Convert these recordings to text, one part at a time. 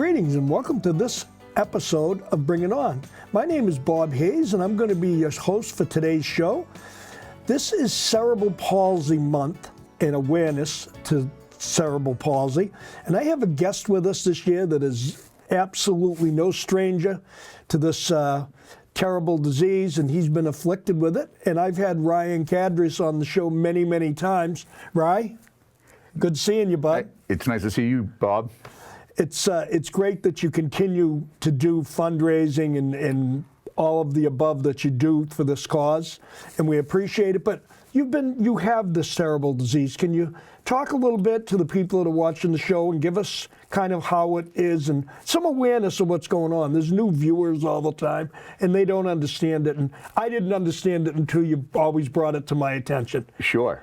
Greetings and welcome to this episode of Bring It On. My name is Bob Hayes and I'm going to be your host for today's show. This is Cerebral Palsy Month and awareness to cerebral palsy. And I have a guest with us this year that is absolutely no stranger to this terrible disease, and he's been afflicted with it. And I've had Ryan Cadres on the show many, many times. Ryan, good seeing you, bud. It's nice to see you, Bob. It's great that you continue to do fundraising and all of the above that you do for this cause, and we appreciate it. But you have this cerebral disease. Can you talk a little bit to the people that are watching the show and give us kind of how it is and some awareness of what's going on? There's new viewers all the time, and they don't understand it. And I didn't understand it until you always brought it to my attention. Sure.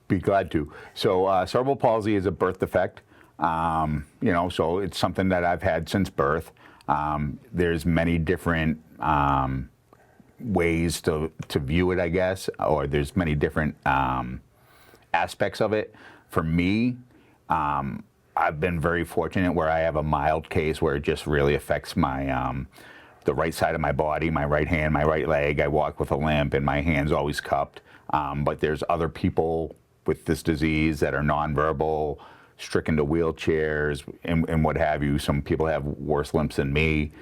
Be glad to. So cerebral palsy is a birth defect. So it's something that I've had since birth. There's many different ways to view it, I guess, or there's many different aspects of it. For me, I've been very fortunate where I have a mild case where it just really affects my the right side of my body, my right hand, my right leg. I walk with a limp and my hand's always cupped. But there's other people with this disease that are nonverbal, stricken to wheelchairs and what have you. Some people have worse limps than me.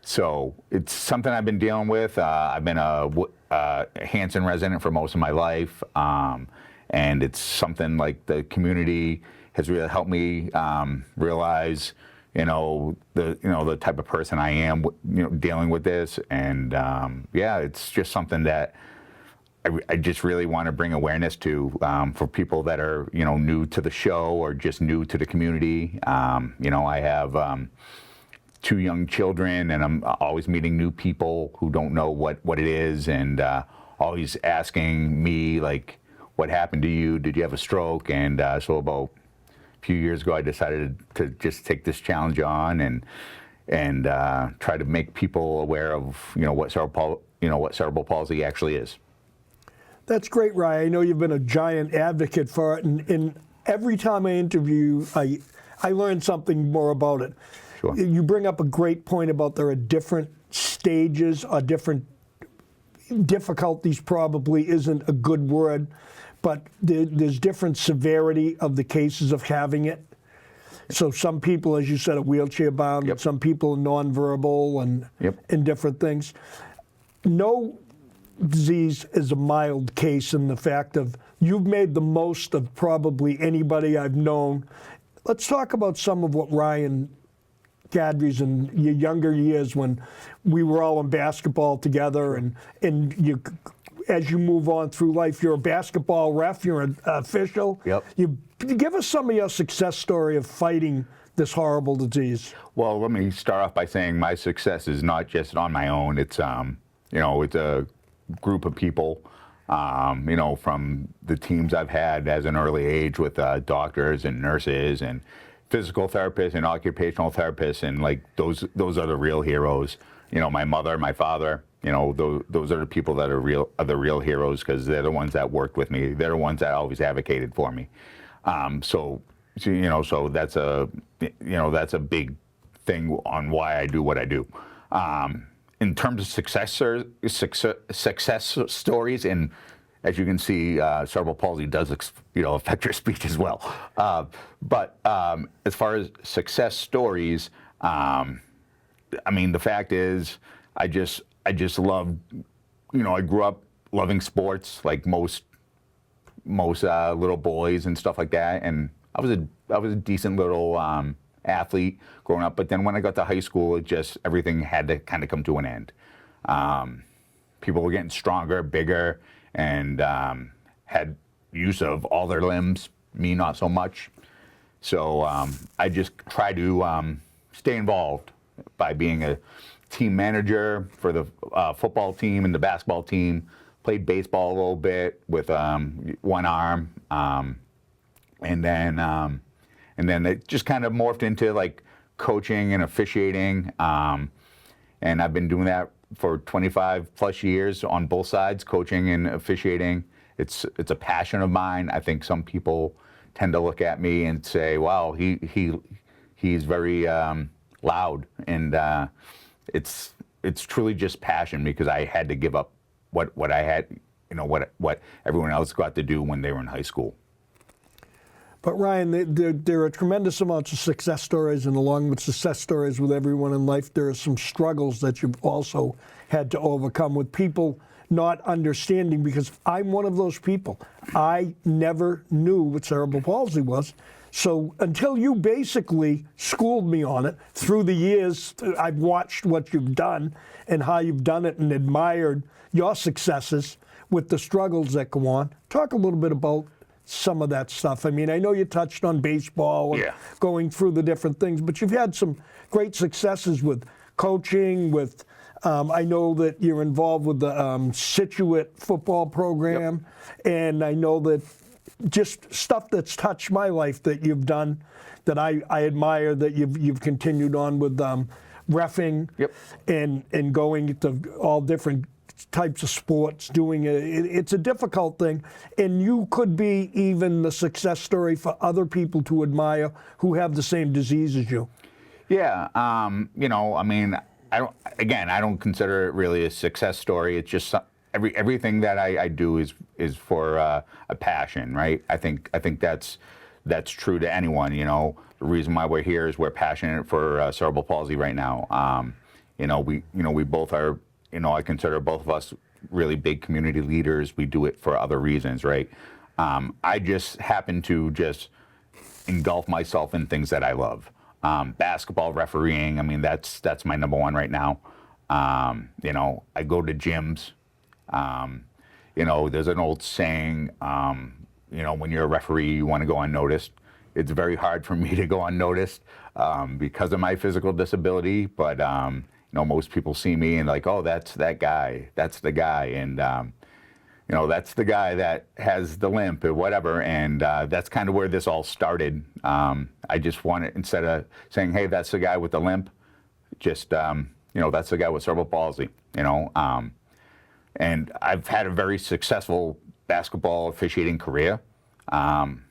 So it's something I've been dealing with. I've been a Hanson resident for most of my life. And it's something like the community has really helped me realize, the type of person I am, dealing with this. And it's just something that I just really want to bring awareness to for people that are, new to the show or just new to the community. I have 2 young children, and I'm always meeting new people who don't know what it is, and always asking me, like, what happened to you? Did you have a stroke? And so about a few years ago, I decided to just take this challenge on and try to make people aware of, what cerebral palsy actually is. That's great, Ryan. I know you've been a giant advocate for it, and every time I interview you, I learn something more about it. Sure. You bring up a great point about there are different stages or different difficulties, probably isn't a good word, but there's different severity of the cases of having it. So some people, as you said, are wheelchair bound, Yep. Some people are nonverbal and different things. No disease is a mild case in the fact of you've made the most of probably anybody I've known. Let's talk about some of what Ryan Cadres in your younger years when we were all in basketball together, and you, as you move on through life, you're a basketball ref, you're an official. Yep. You give us some of your success story of fighting this horrible disease. Well, let me start off by saying my success is not just on my own. It's it's a group of people, from the teams I've had as an early age with doctors and nurses and physical therapists and occupational therapists, and like those are the real heroes. My mother, my father, those are the people that are the real heroes, because they're the ones that worked with me. They're the ones that always advocated for me. So that's a big thing on why I do what I do. In terms of success stories, and as you can see, cerebral palsy does affect your speech as well. But as far as success stories, the fact is, I just love, I grew up loving sports like most little boys and stuff like that, and I was a decent little athlete growing up. But then when I got to high school, everything had to kind of come to an end. People were getting stronger, bigger, and had use of all their limbs, me not so much. So I just try to stay involved by being a team manager for the football team and the basketball team. Played baseball a little bit with one arm, and then it just kind of morphed into like coaching and officiating, and I've been doing that for 25 plus years on both sides, coaching and officiating. It's a passion of mine. I think some people tend to look at me and say, "Wow, he he's very loud, and it's truly just passion, because I had to give up what I had, what everyone else got to do when they were in high school. But Ryan, there are tremendous amounts of success stories, and along with success stories with everyone in life, there are some struggles that you've also had to overcome with people not understanding, because I'm one of those people. I never knew what cerebral palsy was. So until you basically schooled me on it, through the years, I've watched what you've done and how you've done it and admired your successes with the struggles that go on. Talk a little bit about some of that stuff. I mean, I know you touched on baseball and going through the different things, but you've had some great successes with coaching, with I know that you're involved with the Situate football program, and I know that just stuff that's touched my life that you've done that I admire, that you've continued on with reffing and going to all different types of sports, doing it. It's a difficult thing, and you could be even the success story for other people to admire who have the same disease as you. Yeah, I mean, I don't consider it really a success story. It's just everything that I do is for a passion, right? I think that's true to anyone. The reason why we're here is we're passionate for cerebral palsy right now. We both are. I consider both of us really big community leaders. We do it for other reasons, right? I just happen to just engulf myself in things that I love. Basketball, refereeing, I mean, that's my number one right now. I go to gyms. There's an old saying, when you're a referee, you want to go unnoticed. It's very hard for me to go unnoticed because of my physical disability, but most people see me and like, oh, that's that guy, that's the guy, and that's the guy that has the limp or whatever, and that's kind of where this all started. I just wanted, instead of saying, hey, that's the guy with the limp, just that's the guy with cerebral palsy, and I've had a very successful basketball officiating career.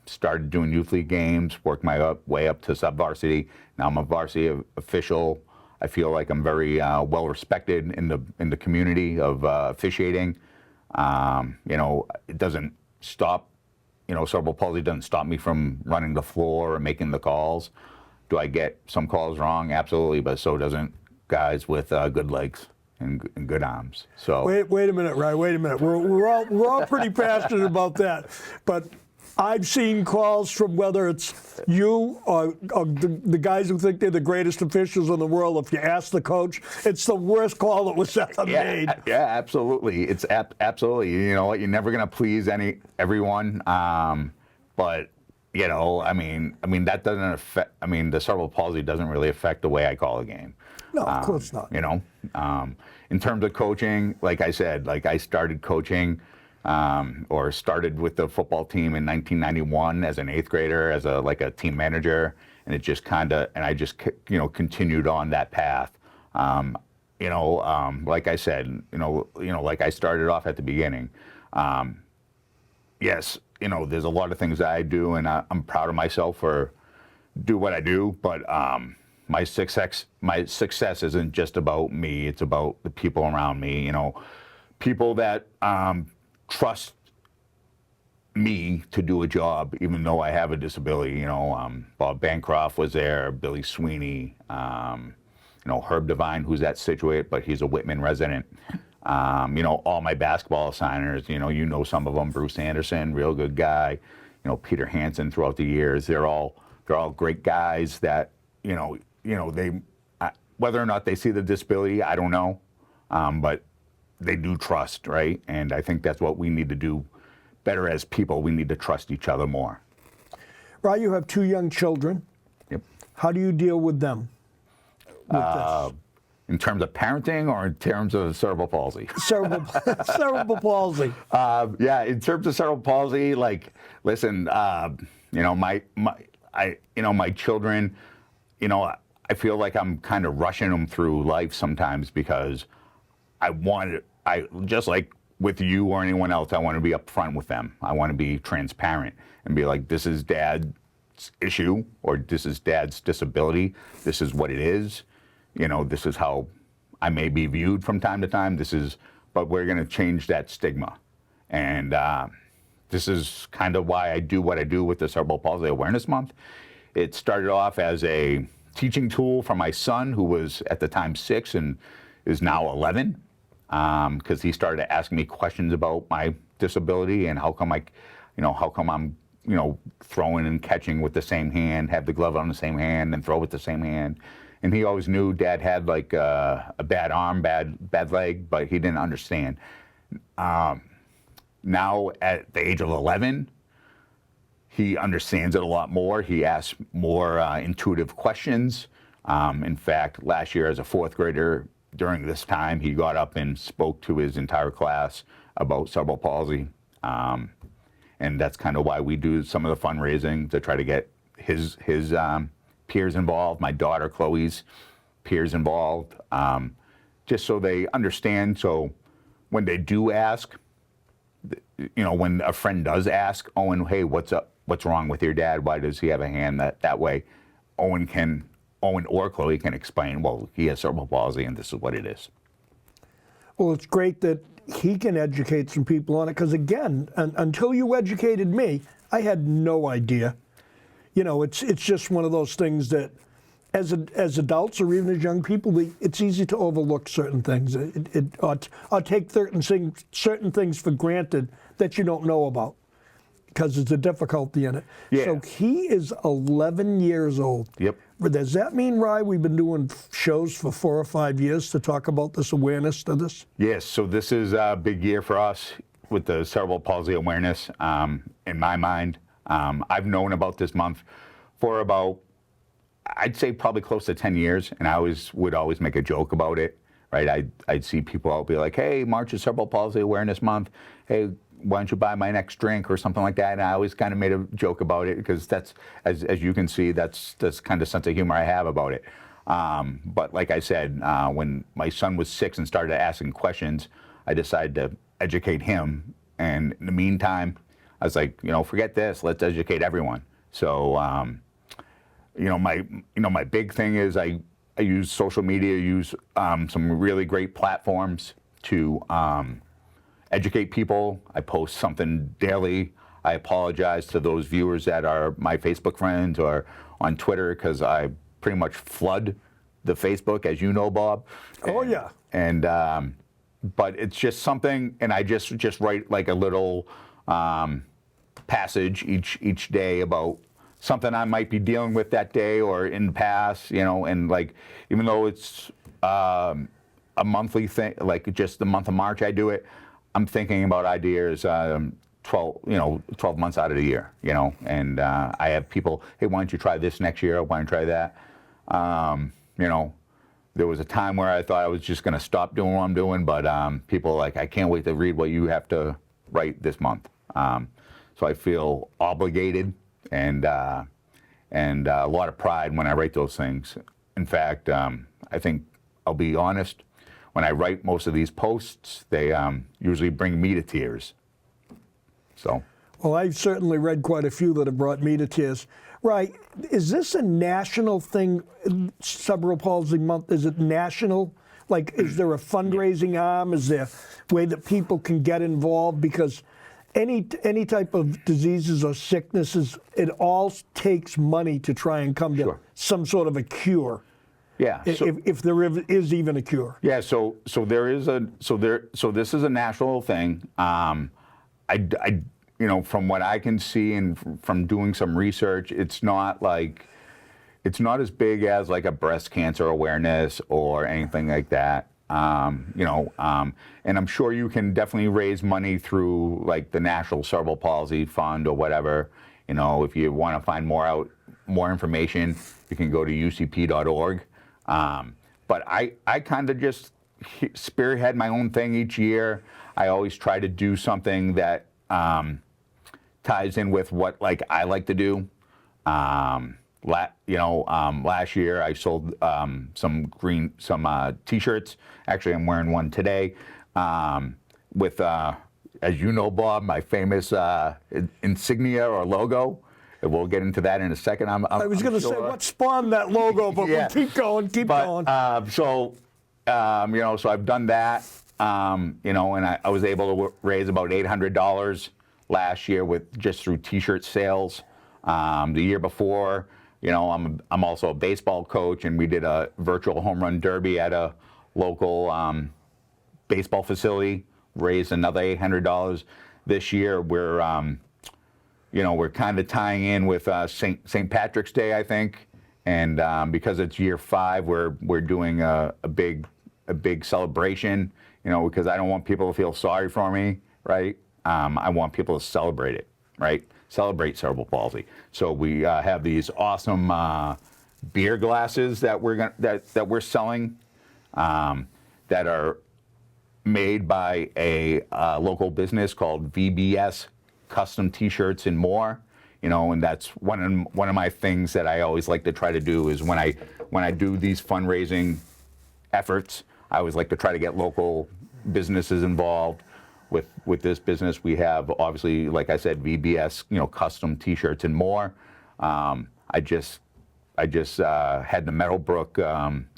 Started doing youth league games, worked my way up to sub-varsity. Now I'm a varsity official. I feel like I'm very well respected in the community of officiating. It doesn't stop. Cerebral palsy doesn't stop me from running the floor or making the calls. Do I get some calls wrong? Absolutely, but so doesn't guys with good legs and good arms. So wait a minute, Ryan. Wait a minute. We're all pretty passionate about that, but I've seen calls from whether it's you or the guys who think they're the greatest officials in the world. If you ask the coach, it's the worst call that was ever made. Yeah, absolutely. It's absolutely. You know what? You're never going to please everyone. But I mean that doesn't affect. I mean, the cerebral palsy doesn't really affect the way I call a game. No, of course not. In terms of coaching, like I said, I started coaching. Or started with the football team in 1991 as an 8th grader, as a team manager, and I just continued on that path. Like I said, like I started off at the beginning. Yes, there's a lot of things that I do, and I'm proud of myself for do what I do, but my success isn't just about me. It's about the people around me. People that trust me to do a job, even though I have a disability. Bob Bancroft was there, Billy Sweeney, Herb Devine, who's at Situate, but he's a Whitman resident. All my basketball signers, some of them, Bruce Anderson, real good guy, Peter Hanson throughout the years. They're all great guys that, they, whether or not they see the disability, I don't know, but they do trust, right? And I think that's what we need to do better as people. We need to trust each other more. Right, you have 2 young children. Yep. How do you deal with them? In terms of parenting or in terms of cerebral palsy? Cerebral palsy. Yeah, in terms of cerebral palsy, listen, my children, I feel like I'm kind of rushing them through life sometimes because I just like with you or anyone else, I want to be upfront with them. I want to be transparent and be like, this is Dad, issue, or this is Dad's disability. This is what it is. You know, this is how I may be viewed from time to time. But we're going to change that stigma. And this is kind of why I do what I do with the Cerebral Palsy Awareness Month. It started off as a teaching tool for my son, who was at the time 6 and is now 11, because he started asking me questions about my disability and how come I'm, throwing and catching with the same hand, have the glove on the same hand, and throw with the same hand. And he always knew Dad had like a bad arm, bad leg, but he didn't understand. Now at the age of 11, he understands it a lot more. He asks more intuitive questions. In fact, last year as a 4th grader, during this time, he got up and spoke to his entire class about cerebral palsy. And that's kind of why we do some of the fundraising, to try to get his peers involved, my daughter Chloe's peers involved, just so they understand. So when they do ask, when a friend does ask Owen, hey, what's up? What's wrong with your dad? Why does he have a hand that way? Owen or Chloe can explain, well, he has cerebral palsy and this is what it is. Well, it's great that he can educate some people on it, because again, until you educated me, I had no idea. It's just one of those things that as adults or even as young people, it's easy to overlook certain things. Or take certain things for granted that you don't know about, because there's a difficulty in it. Yeah. So he is 11 years old. Yep. But does that mean, Ryan, we've been doing shows for 4 or 5 years to talk about this awareness to this? Yes, so this is a big year for us with the cerebral palsy awareness. In my mind, I've known about this month for about, I'd say probably close to 10 years, and I would always make a joke about it, right? I'd see people out be like, hey, March is Cerebral Palsy Awareness Month. Hey, why don't you buy my next drink or something like that? And I always kind of made a joke about it, because that's, as you can see, that's kind of sense of humor I have about it. But like I said, when my son was 6 and started asking questions, I decided to educate him. And in the meantime, I was like, forget this, let's educate everyone. So, my big thing is I use social media, use some really great platforms to educate people. I post something daily. I apologize to those viewers that are my Facebook friends or on Twitter, because I pretty much flood the Facebook, as you know, Bob. Oh, yeah. And but it's just something, and I just write like a little passage each day about something I might be dealing with that day or in the past, and like, even though it's a monthly thing, like just the month of March I do it, I'm thinking about ideas 12 months out of the year, and I have people, hey, why don't you try this next year? Why don't you try that? There was a time where I thought I was just going to stop doing what I'm doing, but people are like, I can't wait to read what you have to write this month. So I feel obligated and a lot of pride when I write those things. In fact, I think, I'll be honest, when I write most of these posts, they usually bring me to tears. So. Well, I've certainly read quite a few that have brought me to tears. Right, is this a national thing, Cerebral Palsy Month? Is it national? Like, is there a fundraising arm? Is there a way that people can get involved? Because any type of diseases or sicknesses, it all takes money to try and come to some sort of a cure. Yeah. If there is even a cure. Yeah. So this is a national thing. From what I can see and from doing some research, it's not as big as like a breast cancer awareness or anything like that. And I'm sure you can definitely raise money through like the National Cerebral Palsy Fund or whatever. If you want to find more information, you can go to ucp.org. But I kind of just spearhead my own thing each year. I always try to do something that ties in with what I like to do. Last year I sold some T-shirts. Actually, I'm wearing one today with, as you know, Bob, my famous insignia or logo. we'll get into that in a second. I was going to say, what spawned that logo, but Yeah. we'll keep going, going. So I've done that, and I was able to raise about $800 last year with just through T-shirt sales. The year before, I'm also a baseball coach, and we did a virtual home run derby at a local baseball facility, raised another $800. This year, we're kind of tying in with St. Patrick's Day, I think, and because it's year 5, we're doing a big celebration, because I don't want people to feel sorry for me, right? I want people to celebrate it, right? Celebrate cerebral palsy. So we have these awesome beer glasses that we're selling, that are made by a local business called VBS Custom T-shirts and more. And that's one of my things that I always like to try to do is when I do these fundraising efforts, I always like to try to get local businesses involved. With this business, we have obviously, like I said, VBS, custom T-shirts and more. I just had the Meadowbrook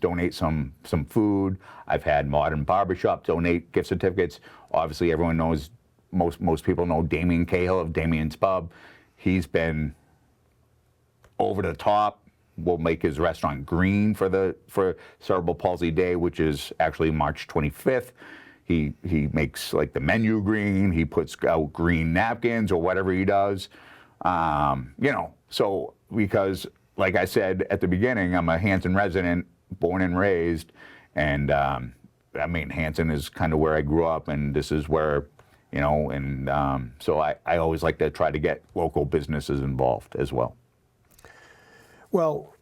donate some food. I've had Modern Barbershop donate gift certificates. Obviously, everyone knows, most people know Damien Cahill of Damien's Pub. He's been over the top. We'll make his restaurant green for Cerebral Palsy Day, which is actually March 25th. He makes like the menu green. He puts out green napkins or whatever he does. So because, like I said at the beginning, I'm a Hanson resident, born and raised, and Hanson is kind of where I grew up, and this is where, so I always like to try to get local businesses involved as well. Well,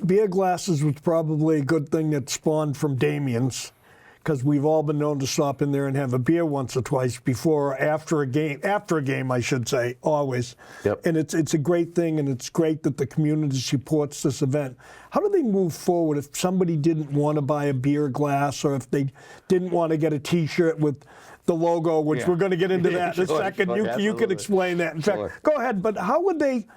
beer glasses was probably a good thing that spawned from Damien's, because we've all been known to stop in there and have a beer once or twice before or after a game, I should say, always. Yep. And it's a great thing, and it's great that the community supports this event. How do they move forward if somebody didn't want to buy a beer glass, or if they didn't want to get a T-shirt with the logo, which we're going to get into that in a second. You can explain that. In fact, go ahead. But how would they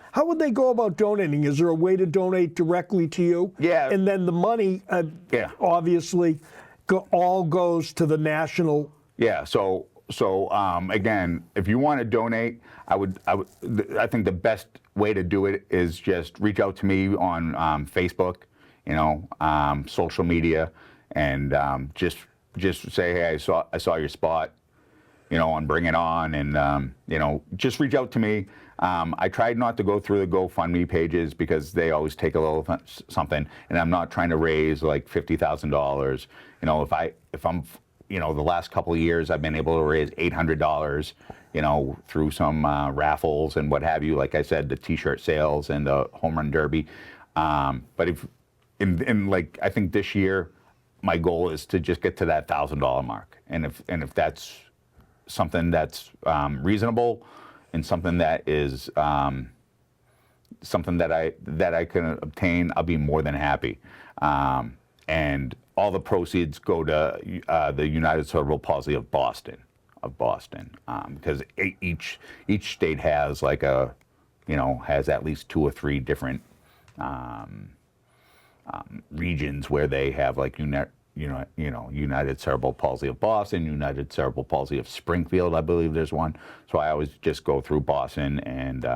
go about donating? Is there a way to donate directly to you? Yeah. And then the money, obviously, all goes to the national. Yeah. So again, if you want to donate, I think the best way to do it is just reach out to me on Facebook, social media, and just say, hey, I saw your spot, on Bring It On, and just reach out to me. I tried not to go through the GoFundMe pages because they always take a little something, and I'm not trying to raise like $50,000. If I'm the last couple of years I've been able to raise $800, through some raffles and what have you. Like I said, the T-shirt sales and the home run derby. But if I think this year, my goal is to just get to that $1,000 mark, and if that's something that's reasonable and something that is something that I can obtain, I'll be more than happy. And all the proceeds go to the United Cerebral Palsy of Boston, because each state has has at least 2 or 3 different regions where they have United Cerebral Palsy of Boston, United Cerebral Palsy of Springfield, I believe there's one. So I always just go through Boston, and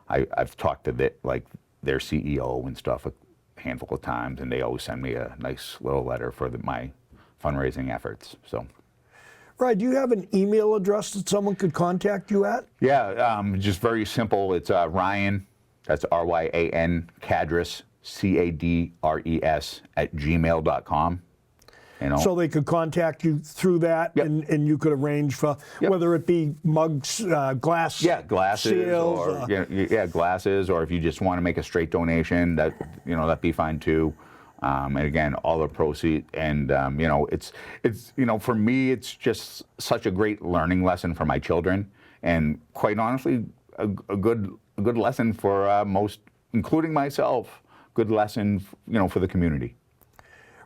I've talked to their CEO and stuff a handful of times, and they always send me a nice little letter for my fundraising efforts. So. Right. Do you have an email address that someone could contact you at? Yeah, just very simple. It's Ryan, that's RYAN, Cadres, CADRES @gmail.com. So they could contact you through that, Yep. and you could arrange for whether it be mugs, glasses, sales, or glasses, or if you just want to make a straight donation, that'd be fine too. And again, all the proceeds, and it's for me, it's just such a great learning lesson for my children, and quite honestly, a good lesson for most, including myself. Good lesson, for the community.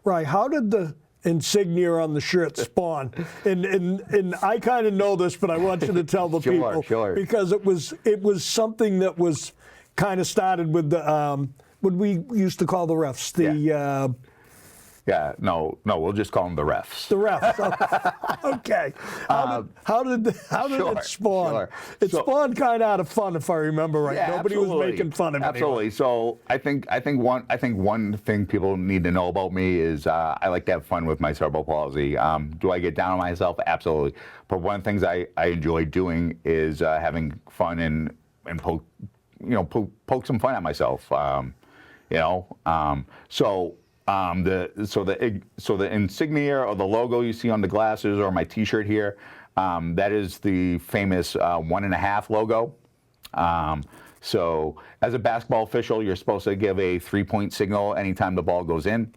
Right. How did the insignia on the shirt spawn? And I kind of know this, but I want you to tell the people. Sure. Because it was something that was kind of started with the what we used to call the refs. Yeah, no, we'll just call them the refs. The refs. Okay. How did Sure, it spawn? sure. It spawned kind of out of fun, if I remember right. Yeah, Nobody was making fun of it. Absolutely. So I think one thing people need to know about me is I like to have fun with my cerebral palsy. Do I get down on myself? Absolutely. But one of the things I enjoy doing is having fun and poke some fun at myself. The insignia or the logo you see on the glasses or my T-shirt here, that is the famous 1.5 logo. So as a basketball official, you're supposed to give a 3-point signal anytime the ball goes in,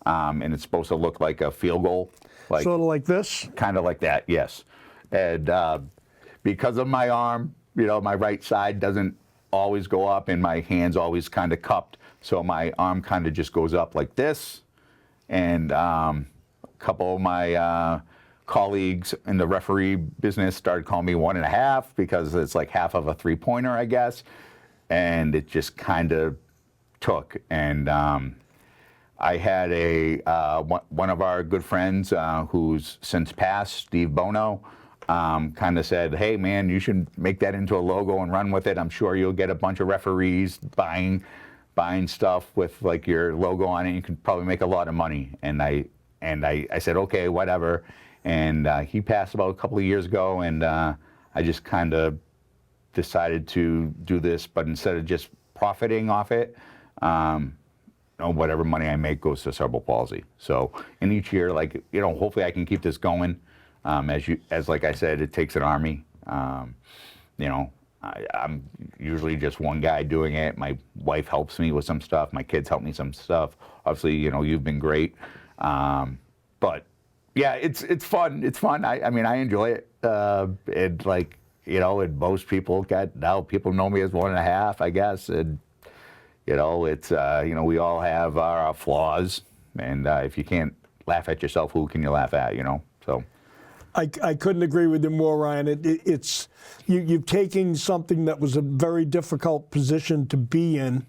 and it's supposed to look like a field goal. Sort of like this? Kind of like that, yes. And because of my arm, my right side doesn't always go up and my hand's always kind of cupped. So my arm kind of just goes up like this, and a couple of my colleagues in the referee business started calling me 1.5 because it's like half of a 3-pointer, I guess, and it just kind of took. And I had one of our good friends who's since passed, Steve Bono, kind of said, "Hey man, you should make that into a logo and run with it. I'm sure you'll get a bunch of referees buying stuff with like your logo on it. You can probably make a lot of money." And I said, okay, whatever. And he passed about a couple of years ago, and I just kind of decided to do this, but instead of just profiting off it, whatever money I make goes to cerebral palsy. So in each year, hopefully I can keep this going. As like I said, it takes an army. I'm usually just one guy doing it. My wife helps me with some stuff. My kids help me some stuff. Obviously, you've been great. But yeah, it's fun. It's fun. I mean, I enjoy it. And most people now people know me as 1.5, I guess. And, it's, we all have our flaws. And if you can't laugh at yourself, who can you laugh at, So. I couldn't agree with you more, Ryan. It's you're taking something that was a very difficult position to be in,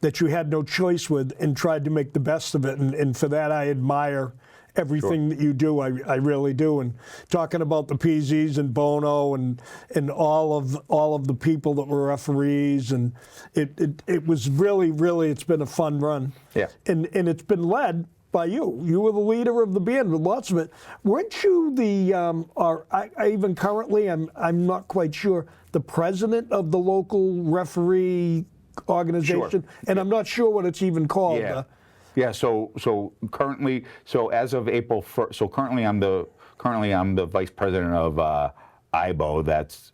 that you had no choice with, and tried to make the best of it. And for that, I admire everything that you do. I really do. And talking about the PZs and Bono and all of the people that were referees, and it was really it's been a fun run. Yeah. And it's been led by you. You were the leader of the band with lots of it. Weren't you even currently, I'm not quite sure, the president of the local referee organization? Sure. And I'm not sure what it's even called. Yeah. So currently, as of April 1st, currently I'm the vice president of IBO. That's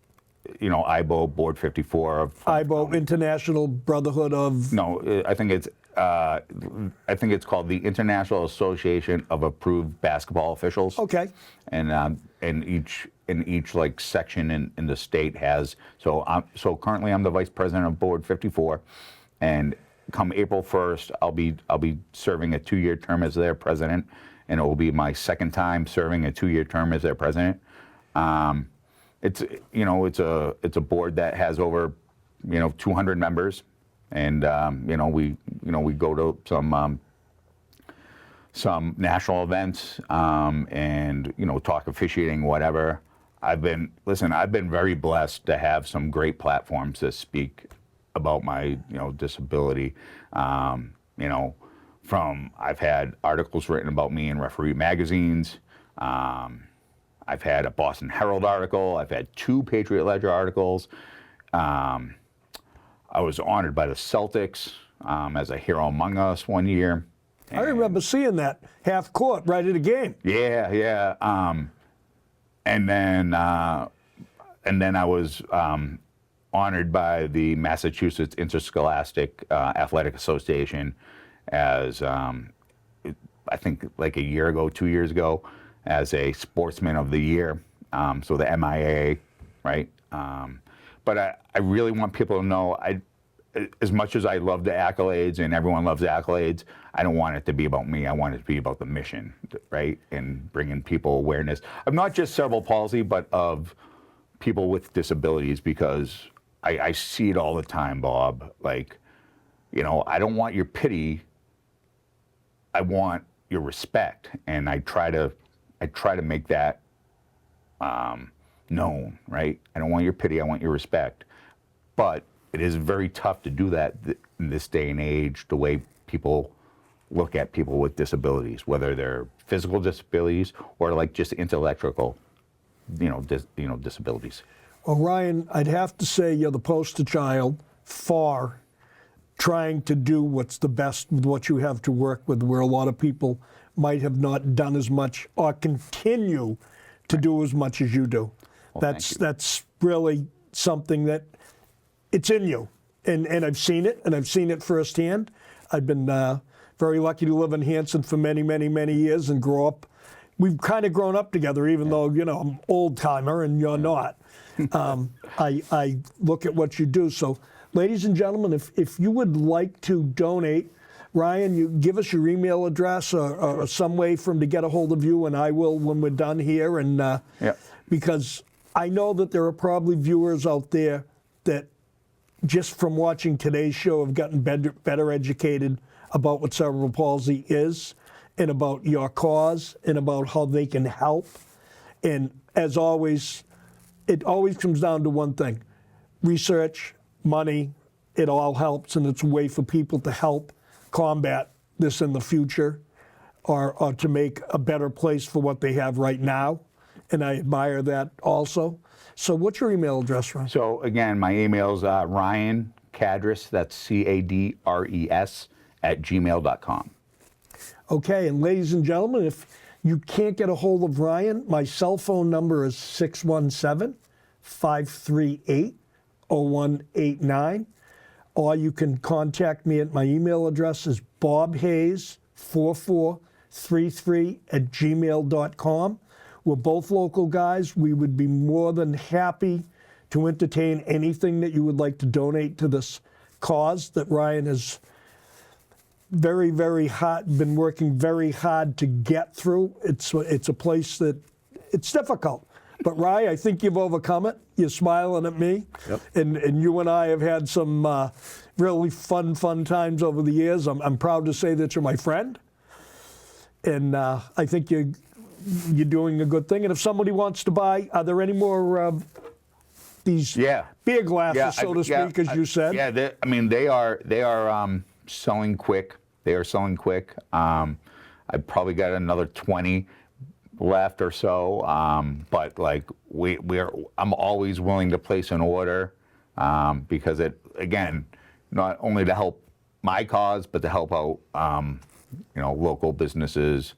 IBO Board 54 of IBO, International Brotherhood of. No, I think it's called the International Association of Approved Basketball Officials. Okay. And each like section in the state has. So currently I'm the vice president of Board 54, and come April 1st I'll be serving a 2-year term as their president, and it will be my second time serving a 2-year term as their president. It's a board that has over 200 members. And we go to some national events and talk officiating, whatever. I've been very blessed to have some great platforms to speak about my disability. I've had articles written about me in referee magazines. I've had a Boston Herald article. I've had 2 Patriot Ledger articles. I was honored by the Celtics as a hero among us one year. I remember seeing that half court right at a game. Yeah. And then I was honored by the Massachusetts Interscholastic Athletic Association as I think like a year ago, 2 years ago, as a Sportsman of the Year. So the MIA, right? But I really want people to know, as much as I love the accolades and everyone loves the accolades, I don't want it to be about me. I want it to be about the mission, right? And bringing people awareness of not just cerebral palsy, but of people with disabilities, because I see it all the time, Bob. Like, you know, I don't want your pity. I want your respect, and I try to make that known, right? I don't want your pity. I want your respect. But it is very tough to do that in this day and age. The way people look at people with disabilities, whether they're physical disabilities or like just intellectual, disabilities. Well, Ryan, I'd have to say you're the poster child for trying to do what's the best with what you have to work with, where a lot of people might have not done as much or continue to do as much as you do. Well, That's really something that it's in you. And I've seen it, and I've seen it firsthand. I've been very lucky to live in Hanson for many, many, many years and grow up. We've kind of grown up together, even though, I'm old-timer and you're not. I look at what you do. So, ladies and gentlemen, if you would like to donate, Ryan, you give us your email address or some way for him to get a hold of you, and I will when we're done here. And because I know that there are probably viewers out there that just from watching today's show have gotten better educated about what cerebral palsy is and about your cause and about how they can help. And as always, it always comes down to one thing: research, money. It all helps, and it's a way for people to help combat this in the future or to make a better place for what they have right now. And I admire that also. So what's your email address, Ryan? So again, my email is Ryan Cadres, that's CADRES, @gmail.com. Okay, and ladies and gentlemen, if you can't get a hold of Ryan, my cell phone number is 617-538-0189. Or you can contact me at my email address is bobhayes4433@gmail.com. We're both local guys. We would be more than happy to entertain anything that you would like to donate to this cause that Ryan has been working very hard to get through. It's a place that it's difficult. But Ryan, I think you've overcome it. You're smiling at me. Yep. And you and I have had some really fun times over the years. I'm proud to say that you're my friend. And I think you're doing a good thing. And if somebody wants to buy, are there any more these beer glasses, so to speak, as you said? Yeah, they are selling quick. They are selling quick. I probably got another 20 left or so, but like I'm always willing to place an order because it, again, not only to help my cause, but to help out local businesses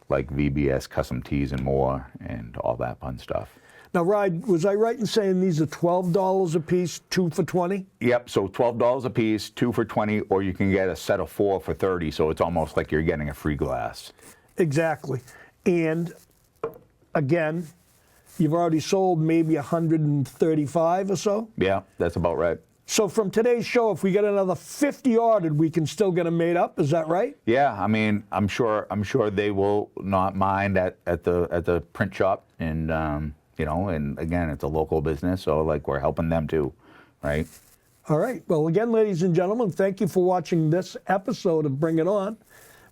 like VBS Custom Tees and more, and all that fun stuff. Now, Ryan, was I right in saying these are $12 a piece, 2 for $20? Yep, so $12 a piece, 2 for $20, or you can get a set of 4 for $30, so it's almost like you're getting a free glass. Exactly. And again, you've already sold maybe 135 or so? Yeah, that's about right. So from today's show, if we get another 50 ordered, we can still get them made up. Is that right? Yeah, I mean, I'm sure they will not mind at the print shop, and and again, it's a local business, so like we're helping them too, right? All right. Well, again, ladies and gentlemen, thank you for watching this episode of Bring It On.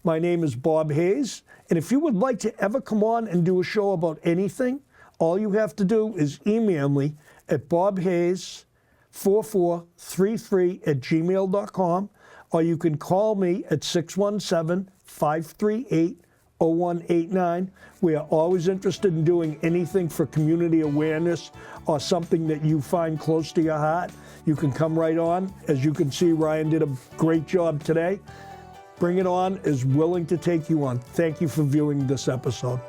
My name is Bob Hayes, and if you would like to ever come on and do a show about anything, all you have to do is email me at bobhayes4433@gmail.com, or you can call me at 617-538-0189. We are always interested in doing anything for community awareness or something that you find close to your heart. You can come right on. As you can see, Ryan did a great job today. Bring It On is willing to take you on. Thank you for viewing this episode.